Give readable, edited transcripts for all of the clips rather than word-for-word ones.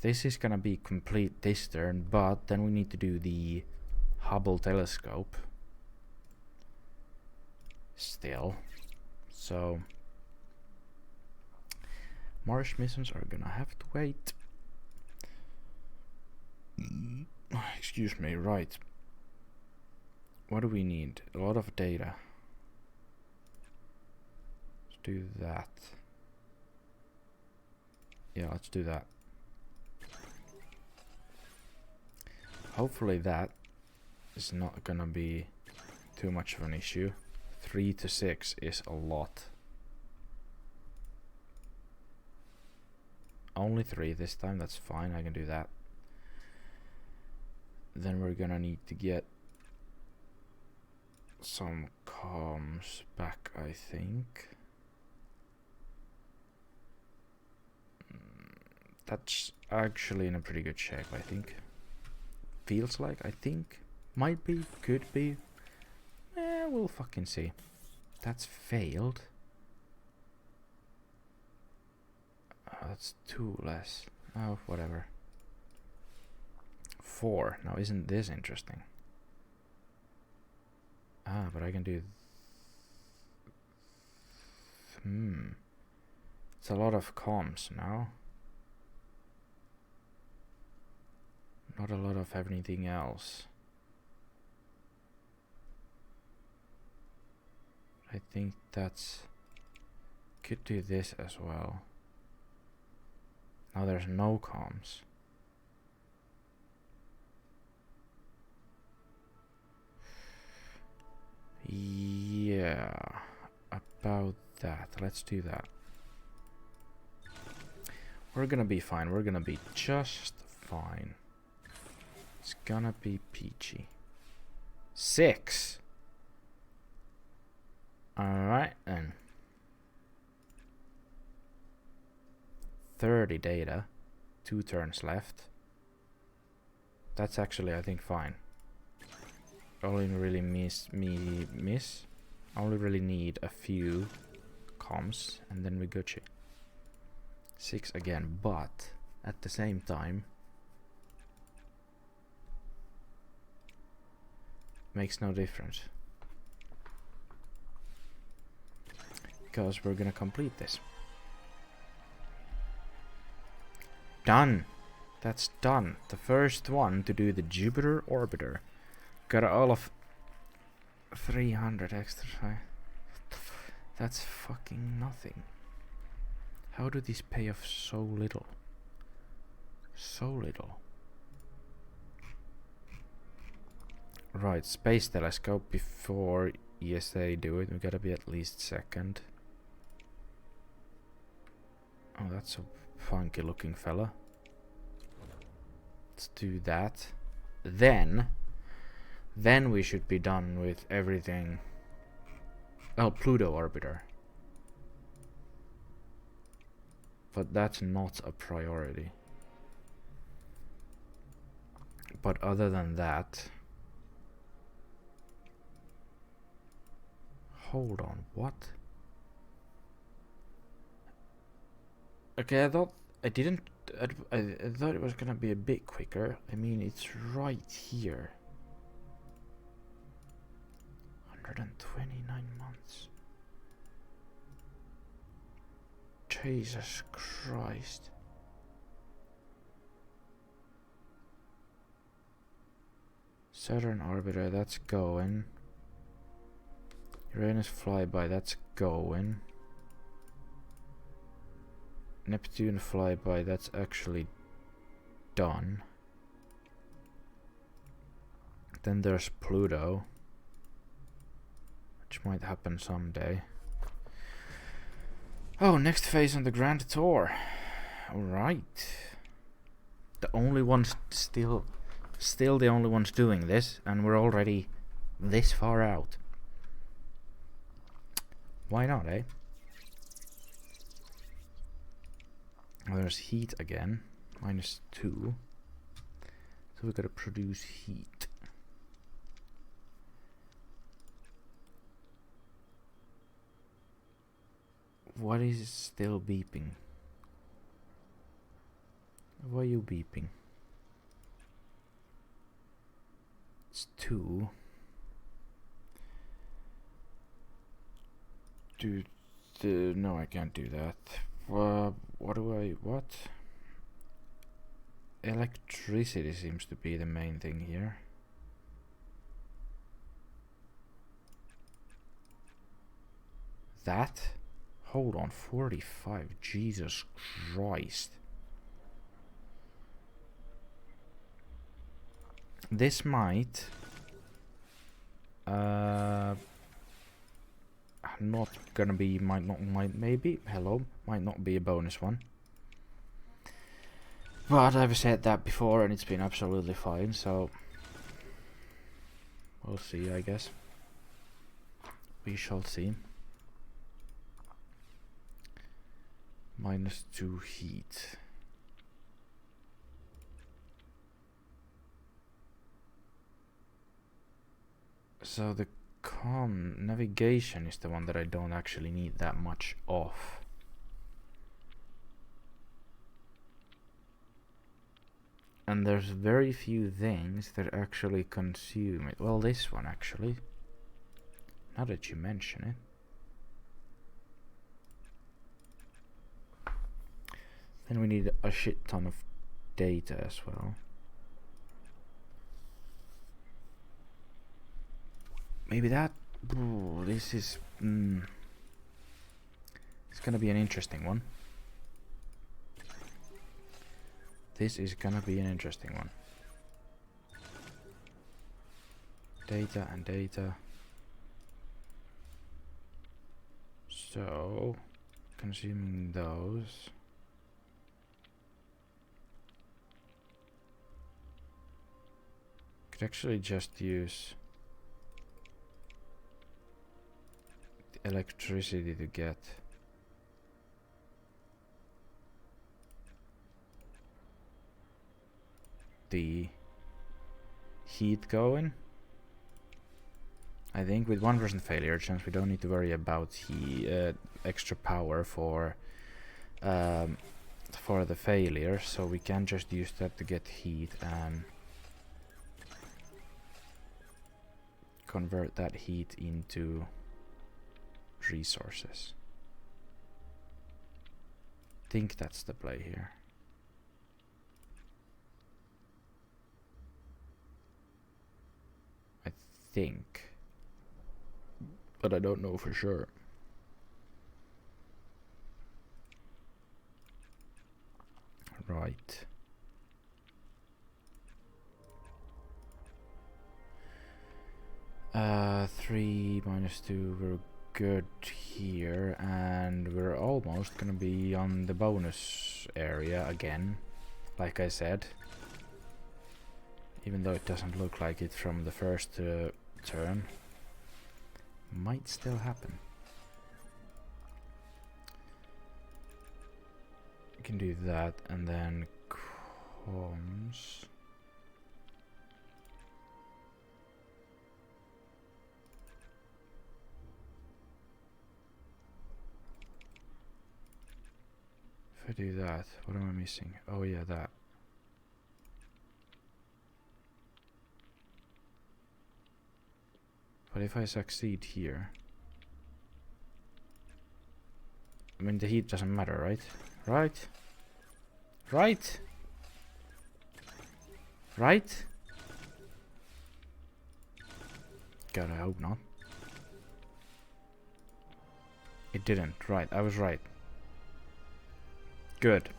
This is gonna be complete this turn, but then we need to do the Hubble telescope. Still. So Mars missions are gonna have to wait. Excuse me, right. What do we need? A lot of data. Let's do that. Yeah, let's do that. Hopefully that is not gonna be too much of an issue. 3 to 6 is a lot. Only 3 this time, that's fine, I can do that. Then we're gonna need to get some comms back, I think. That's actually in a pretty good shape, I think. Feels like, I think. Might be, could be. We'll fucking see. That's failed. That's 2 less. Oh, whatever. 4. Now, isn't this interesting? Ah, but I can do... It's a lot of comms now. Not a lot of anything else. I think that's... Could do this as well. Now there's no comms. Yeah, about that. Let's do that. We're gonna be fine. We're gonna be just fine. It's gonna be peachy. 6. Alright then. 30 data. 2 turns left. That's actually, I think, fine. Only really only really need a few comms and then we Gucci. 6 again, but at the same time makes no difference because we're gonna complete this. Done. That's done. The first one to do the Jupiter orbiter. Got all of 300 extra. That's fucking nothing. How do these pay off so little? So little. Right, space telescope before ESA do it. We gotta be at least second. Oh, that's a funky looking fella. Let's do that. Then we should be done with everything. Oh, Pluto orbiter. But that's not a priority. But other than that... Hold on, what? Okay, I thought it was gonna be a bit quicker. I mean, it's right here. 129 months. Jesus Christ. Saturn orbiter, that's going. Uranus flyby, that's going. Neptune flyby, that's actually done. Then there's Pluto, which might happen someday. Oh, next phase on the Grand Tour. Alright. The only ones still the only ones doing this, and we're already this far out. Why not, eh? There's heat again. -2. So we gotta produce heat. What is still beeping? Why are you beeping? It's 2. No, I can't do that. What do I... what? Electricity seems to be the main thing here. That? Hold on, 45. Jesus Christ. This might... not gonna be... maybe? Hello? Might not be a bonus one. But I've said that before and it's been absolutely fine, so... we'll see, I guess. We shall see. -2 heat. So the navigation is the one that I don't actually need that much of. And there's very few things that actually consume it. Well, this one actually. Now that you mention it. Then we need a shit ton of data as well. Maybe that... ooh, this is... it's gonna be an interesting one. This is gonna be an interesting one. Data and data. So... consuming those... could actually just use... electricity to get the heat going. I think with 1% failure chance we don't need to worry about the extra power for the failure, so we can just use that to get heat and convert that heat into resources. Think that's the play here. I think, but I don't know for sure. Right. Three -2, we're good here, and we're almost gonna be on the bonus area again, like I said. Even though it doesn't look like it from the first turn. Might still happen. We can do that, and then comms. If I do that, what am I missing? Oh yeah, that. But if I succeed here... I mean, the heat doesn't matter, right? Right? Right? Right? God, I hope not. It didn't. Right, I was right. Good.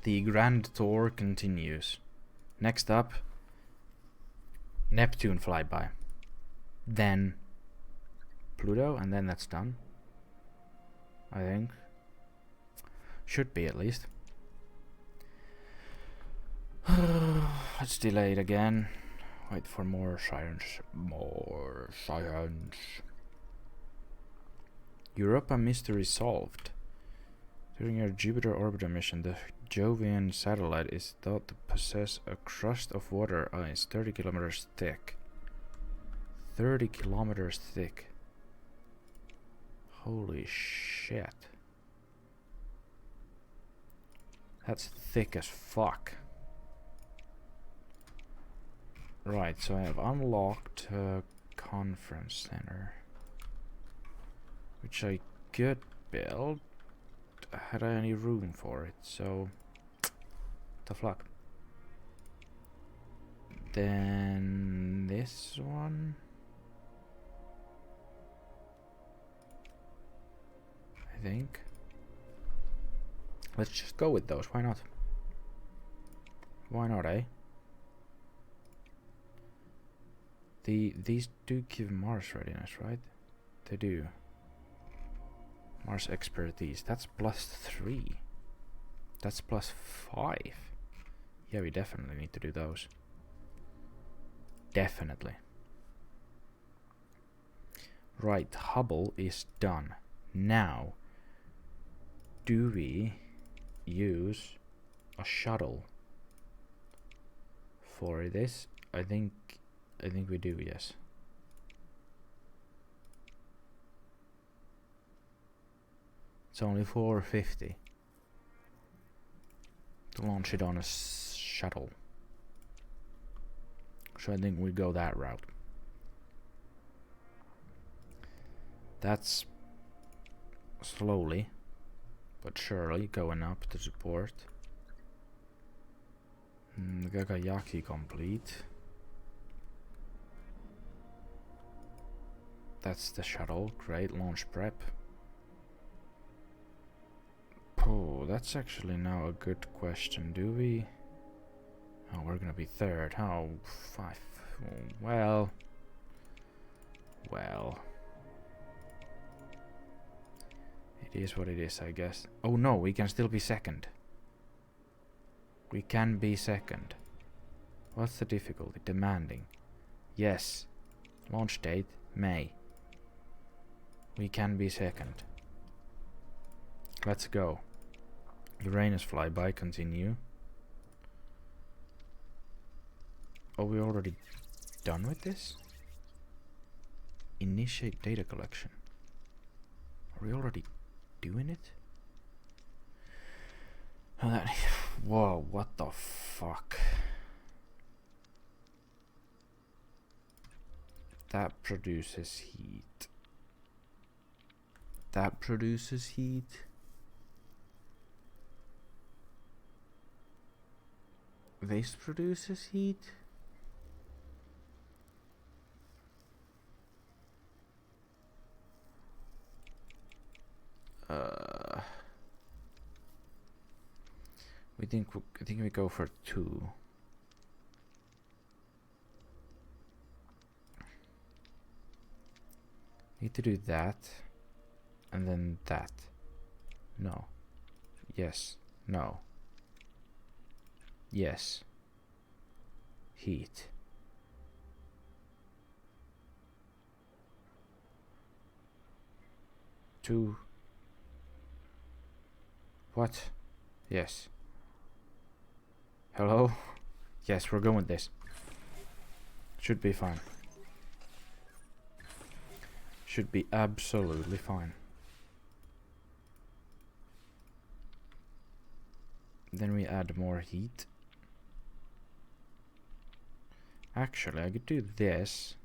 The grand tour continues. Next up, Neptune flyby. Then Pluto, and then that's done. I think. Should be at least. Let's delay it again. Wait for more science. More science. Europa mystery solved. During our Jupiter orbiter mission, the Jovian satellite is thought to possess a crust of water ice 30 kilometers thick. 30 kilometers thick. Holy shit. That's thick as fuck. Right, so I have unlocked a conference center, which I could build had I any room for it, so the fuck. Then this one, I think. Let's just go with those, why not? Why not, eh? These do give Mars readiness, right? They do. Mars expertise, that's +3. That's +5. Yeah, we definitely need to do those. Definitely. Right, Hubble is done. Now, do we use a shuttle for this? I think we do, yes. It's only 450 to launch it on a shuttle. So I think we go that route. That's slowly but surely going up to support. Gagayaki complete. That's the shuttle. Great launch prep. Oh, that's actually now a good question. Do we... Oh, we're gonna be third. Oh, 5. Well... Well... It is what it is, I guess. Oh no, we can still be second. We can be second. What's the difficulty? Demanding. Yes. Launch date, May. We can be second. Let's go. Uranus flyby, continue. Oh, we already done with this? Initiate data collection. Are we already doing it? Oh, that whoa, what the fuck? That produces heat. That produces heat. This produces heat. I think we go for 2. Need to do that, and then that. No. Yes. No. Yes. Heat. Two. What? Yes. Hello? Yes, we're going with this. Should be fine. Should be absolutely fine. Then we add more heat. Actually, I could do this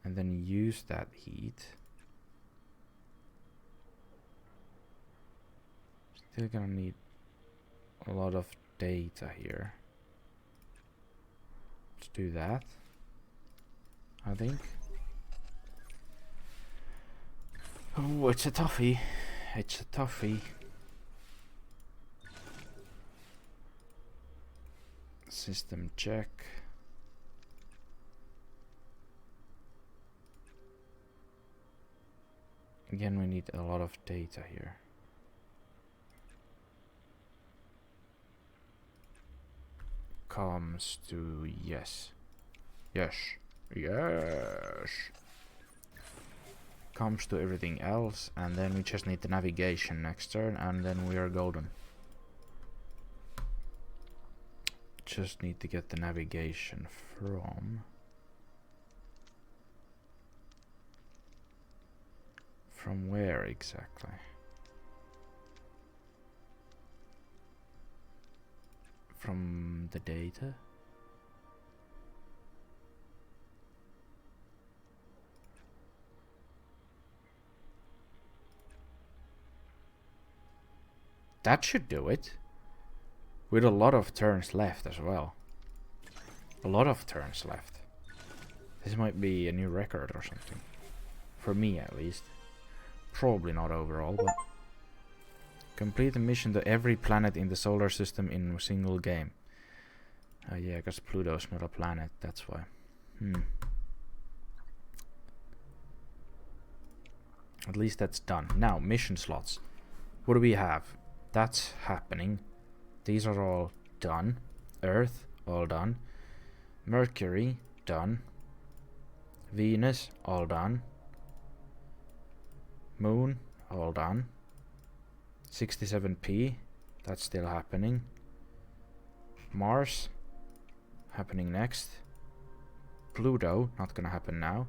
and then use that heat. Still gonna need a lot of data here. Let's do that, I think. Oh, it's a toughie. It's a toughie. System check. Again, we need a lot of data here. Comes to yes. Yes. Yes. Comes to everything else, and then we just need the navigation next turn, and then we are golden. Just need to get the navigation from where exactly? from the data. That should do it. With a lot of turns left as well. A lot of turns left. This might be a new record or something. For me at least. Probably not overall, but... Complete a mission to every planet in the solar system in a single game. Yeah, because Pluto's not a planet, that's why. At least that's done. Now, mission slots. What do we have? That's happening. These are all done. Earth, all done. Mercury, done. Venus, all done. Moon, all done. 67p, that's still happening. Mars, happening next. Pluto, not gonna happen now.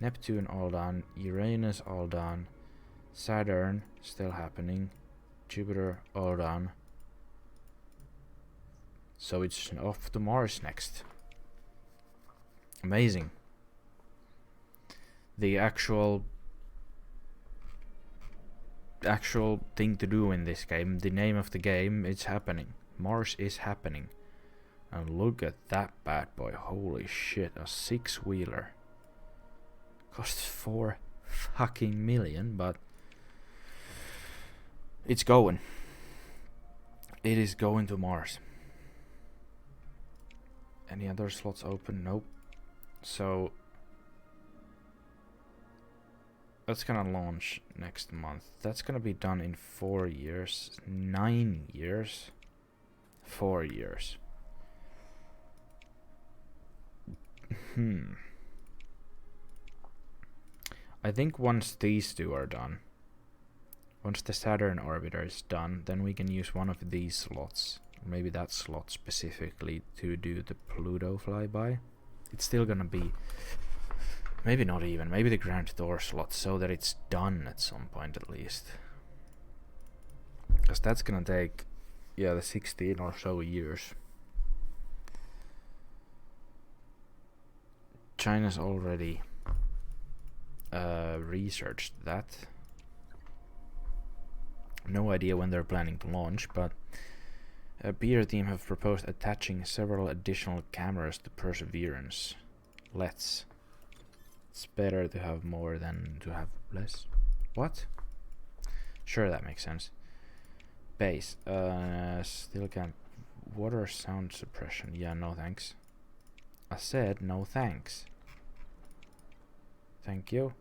Neptune, all done. Uranus, all done. Saturn, still happening. Jupiter, all done. So it's off to Mars next. Amazing. The actual thing to do in this game, the name of the game, it's happening. Mars is happening. And look at that bad boy. Holy shit, a 6-wheeler. Costs 4 fucking million, but it's going. It is going to Mars. Any other slots open? Nope. So that's gonna launch next month. That's gonna be done in 4 years. 9 years. 4 years. I think once these two are done, once the Saturn orbiter is done, then we can use one of these slots. Maybe that slot specifically to do the Pluto flyby. It's still gonna be... Maybe not even. Maybe the Grand Tour slot, so that it's done at some point at least. Because that's gonna take, yeah, the 16 or so years. China's already researched that. No idea when they're planning to launch, but a PR team have proposed attaching several additional cameras to Perseverance. It's better to have more than to have less. What? Sure, that makes sense. Base. Still can't... Water sound suppression. Yeah, no thanks. I said no thanks. Thank you.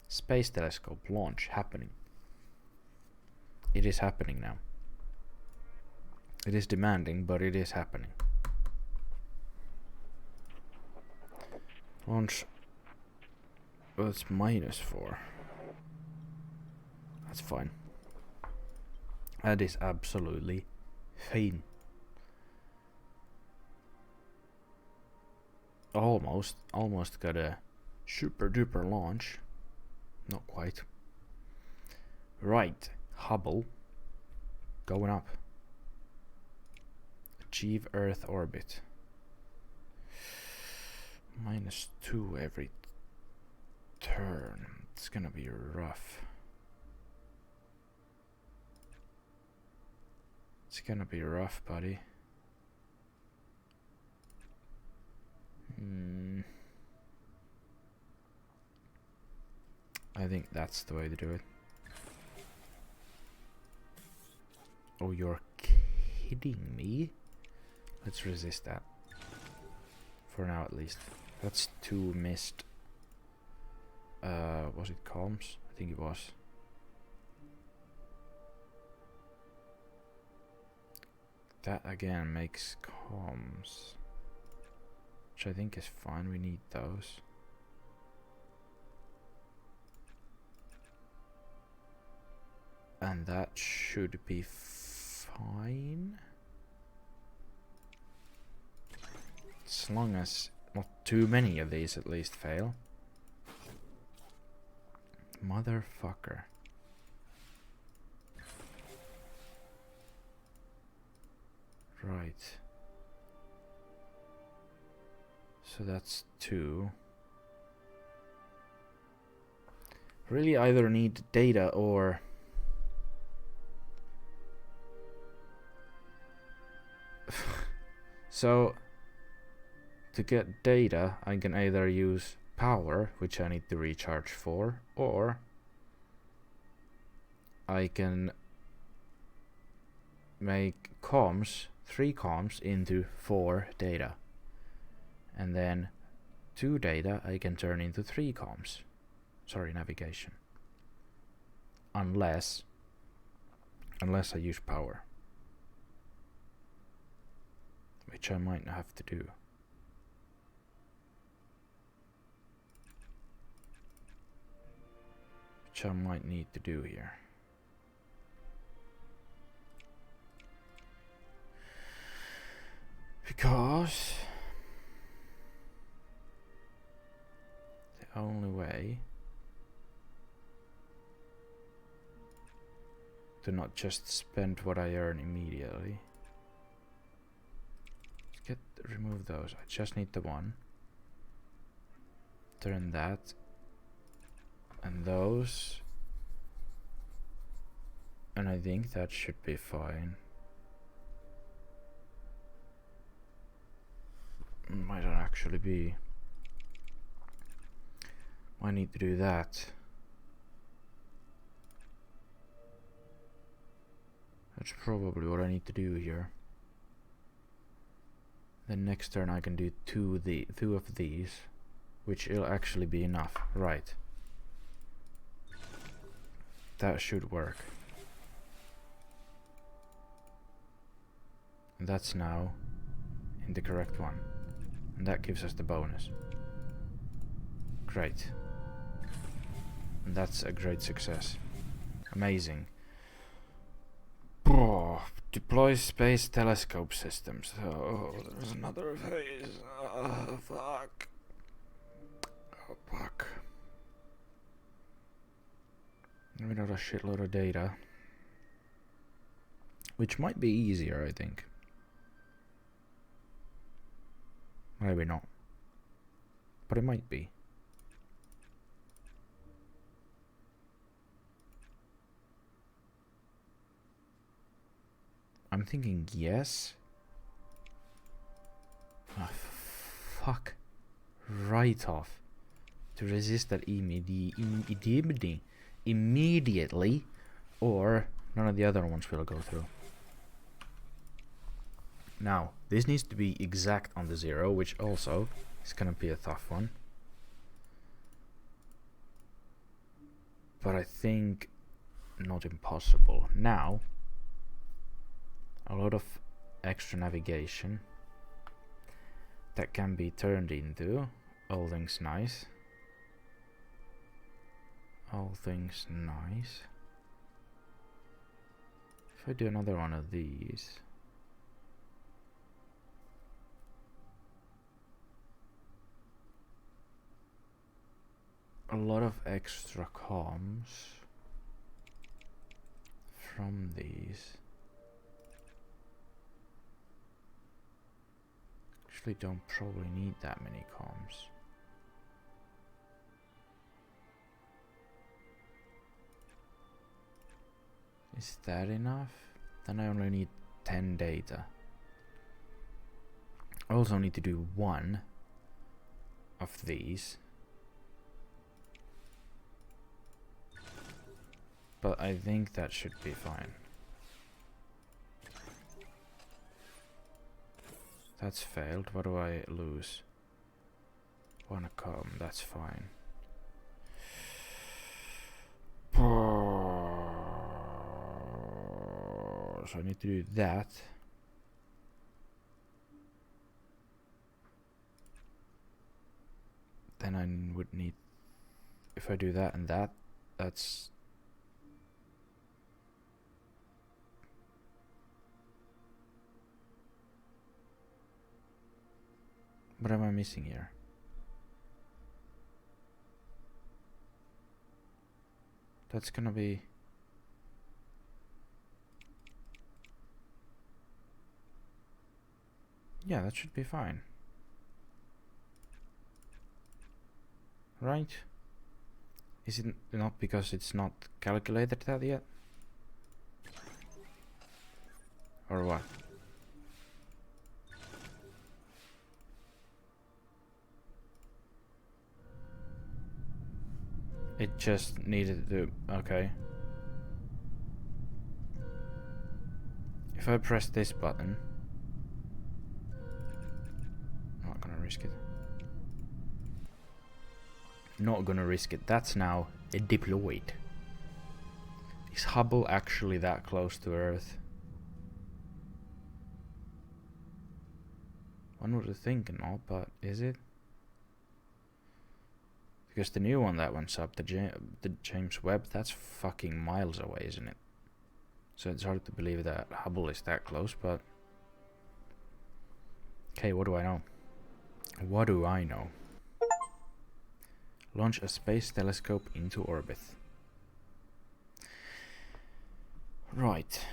Space telescope launch happening. It is happening now. It is demanding, but it is happening. Launch. Oh, it's -4. That's fine. That is absolutely fine. Almost got a super duper launch. Not quite. Right, Hubble. Going up. Achieve Earth orbit. -2 every turn. It's gonna be rough. It's gonna be rough, buddy. I think that's the way to do it. Oh, you're kidding me? Let's resist that. For now, at least. That's 2 missed. Was it comms? I think it was. That again makes comms. Which I think is fine, we need those. And that should be fine. As long as not too many of these at least fail. Motherfucker. Right. So that's 2. Really either need data or... So, to get data, I can either use power, which I need to recharge for, or I can make comms, 3 comms into 4 data. And then 2 data I can turn into 3 comms. Sorry, navigation. Unless I use power. Which I might have to do. Which I might need to do here. Because the only way to not just spend what I earn immediately. Remove those. I just need the 1. Turn that. And those. And I think that should be fine. Might not actually be. I need to do that. That's probably what I need to do here. Then next turn I can do 2 of these, which will actually be enough. Right. That should work. And that's now in the correct one. And that gives us the bonus. Great. And that's a great success. Amazing. Oh, deploy space telescope systems. Oh, there's another phase. Oh, fuck. Oh, fuck. We got a shitload of data. Which might be easier, I think. Maybe not. But it might be. I'm thinking yes. Ah, fuck. Right off. To resist that immediately, or none of the other ones will go through. Now, this needs to be exact on the 0, which also is gonna be a tough one. But I think not impossible. Now, a lot of extra navigation that can be turned into all things nice. All things nice. If I do another one of these. A lot of extra comms from these. Actually don't probably need that many comms. Is that enough? Then I only need 10 data. I also need to do 1 of these. But I think that should be fine. That's failed. What do I lose? 1 com, that's fine. So I need to do that. Then I would need, if I do that and that, that's what am I missing here? That's gonna be Yeah, that should be fine. Right? Is it not because it's not calculated that yet? Or what? It just needed to... Okay. If I press this button... Not gonna risk it. Not gonna risk it. That's now deployed. Is Hubble actually that close to Earth? One would think not, but is it? Because the new one that went up, the James Webb, that's fucking miles away, isn't it? So it's hard to believe that Hubble is that close, but... Okay, what do I know? What do I know? Launch a space telescope into orbit. Right.